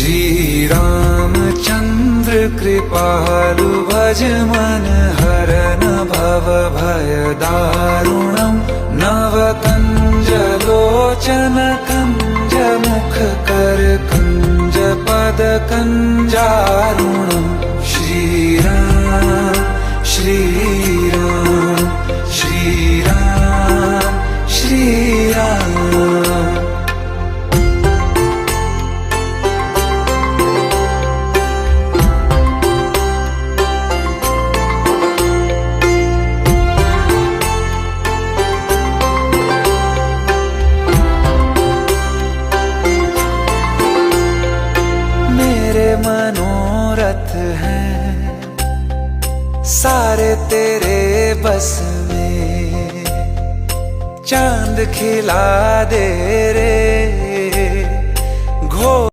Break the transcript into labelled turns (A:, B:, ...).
A: श्री रामचंद्र कृपालु भज मन हरन भव भय दारुणम् नव कंज लोचन कंज मुख कर कंज पद कंजारुणम् श्री राम श्री राम श्री राम श्री राम। मेरे मनोरथ हैं सारे तेरे बस में, चांद खिला दे रे घो